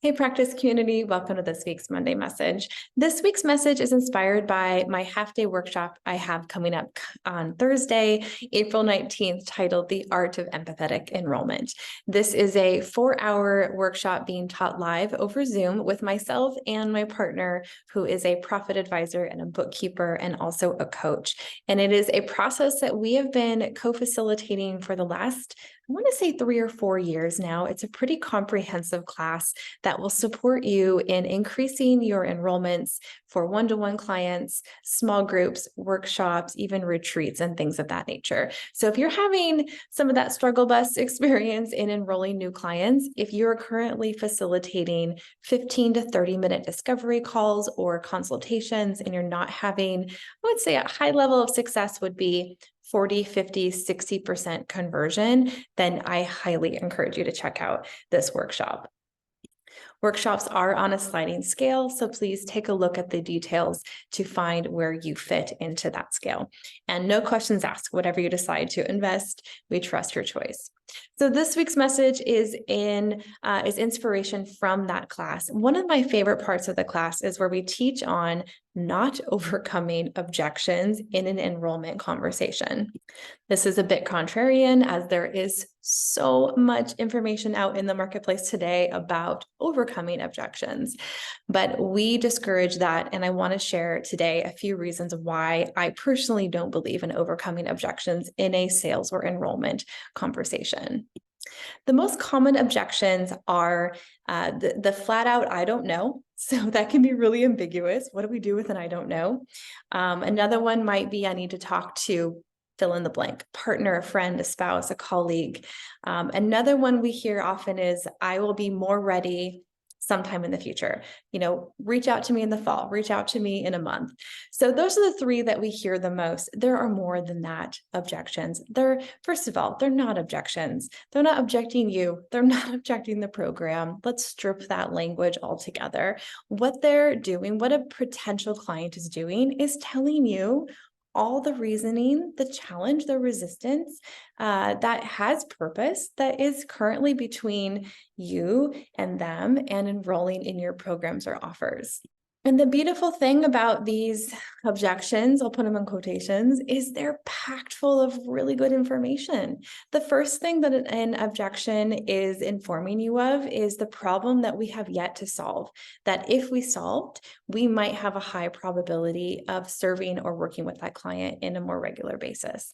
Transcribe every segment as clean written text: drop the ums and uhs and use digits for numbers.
Hey, practice community, welcome to this week's Monday message. This week's message is inspired by my half-day workshop I have coming up on Thursday, April 19th, titled The Art of Empathetic Enrollment. This is a 4-hour workshop being taught live over Zoom with myself and my partner, who is a profit advisor and a bookkeeper and also a coach. And it is a process that we have been co-facilitating for the last, I want to say 3 or 4 years now. It's a pretty comprehensive class that will support you in increasing your enrollments for one-to-one clients, small groups, workshops, even retreats and things of that nature. So if you're having some of that struggle bus experience in enrolling new clients, if you're currently facilitating 15 to 30-minute discovery calls or consultations and you're not having, I would say a high level of success would be 40, 50, 60% conversion, then I highly encourage you to check out this workshop. Workshops are on a sliding scale, so please take a look at the details to find where you fit into that scale. And no questions asked, whatever you decide to invest, we trust your choice. So this week's message is inspiration from that class. One of my favorite parts of the class is where we teach on not overcoming objections in an enrollment conversation. This is a bit contrarian, as there is so much information out in the marketplace today about overcoming objections, but we discourage that. And I want to share today a few reasons why I personally don't believe in overcoming objections in a sales or enrollment conversation. The most common objections are the flat out, I don't know. So that can be really ambiguous. What do we do with an I don't know? Another one might be I need to talk to fill in the blank, partner, a friend, a spouse, a colleague. Another one we hear often is I will be more ready sometime in the future. Reach out to me in the fall, reach out to me in a month. So those are the 3 that we hear the most. There are more than that objections. First of all, they're not objections. They're not objecting you. They're not objecting the program. Let's strip that language altogether. What they're doing, what a potential client is doing, is telling you all the reasoning, the challenge, the resistance that has purpose that is currently between you and them and enrolling in your programs or offers. And the beautiful thing about these objections, I'll put them in quotations, is they're packed full of really good information. The first thing that an objection is informing you of is the problem that we have yet to solve, that if we solved, we might have a high probability of serving or working with that client in a more regular basis.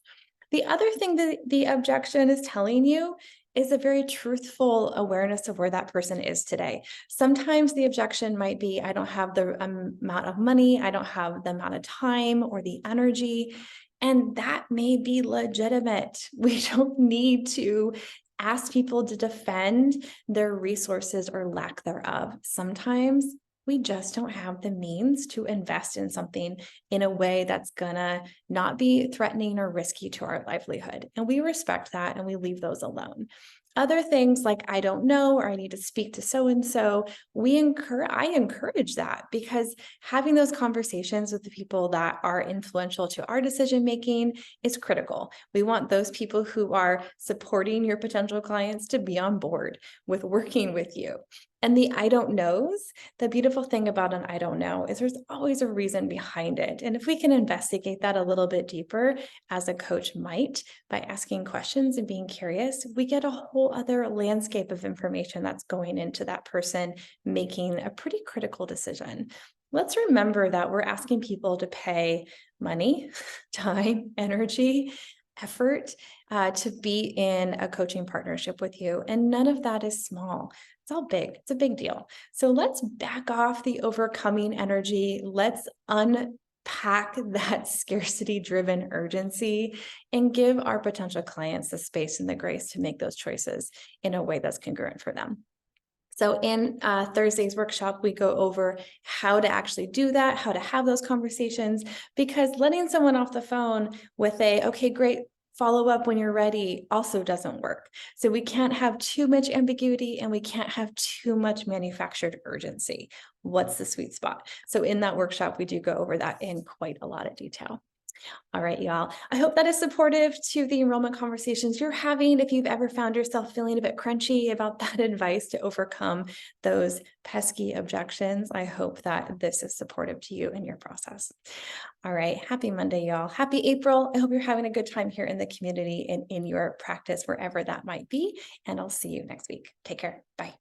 The other thing that the objection is telling you is a very truthful awareness of where that person is today. Sometimes the objection might be, I don't have the amount of money, I don't have the amount of time or the energy, and that may be legitimate. We don't need to ask people to defend their resources or lack thereof. Sometimes we just don't have the means to invest in something in a way that's gonna not be threatening or risky to our livelihood. And we respect that and we leave those alone. Other things like, I don't know, or I need to speak to so-and-so, I encourage that, because having those conversations with the people that are influential to our decision-making is critical. We want those people who are supporting your potential clients to be on board with working with you. And the I don't knows, the beautiful thing about an I don't know is there's always a reason behind it. And if we can investigate that a little bit deeper, as a coach might, by asking questions and being curious, we get a whole other landscape of information that's going into that person making a pretty critical decision. Let's remember that we're asking people to pay money, time, energy, effort to be in a coaching partnership with you. And none of that is small. It's all big. It's a big deal. So let's back off the overcoming energy. Let's unpack that scarcity-driven urgency and give our potential clients the space and the grace to make those choices in a way that's congruent for them. So in Thursday's workshop, we go over how to actually do that, how to have those conversations, because letting someone off the phone with okay, great, follow up when you're ready also doesn't work. So we can't have too much ambiguity and we can't have too much manufactured urgency. What's the sweet spot? So in that workshop, we do go over that in quite a lot of detail. All right, y'all. I hope that is supportive to the enrollment conversations you're having. If you've ever found yourself feeling a bit crunchy about that advice to overcome those pesky objections, I hope that this is supportive to you in your process. All right. Happy Monday, y'all. Happy April. I hope you're having a good time here in the community and in your practice, wherever that might be. And I'll see you next week. Take care. Bye.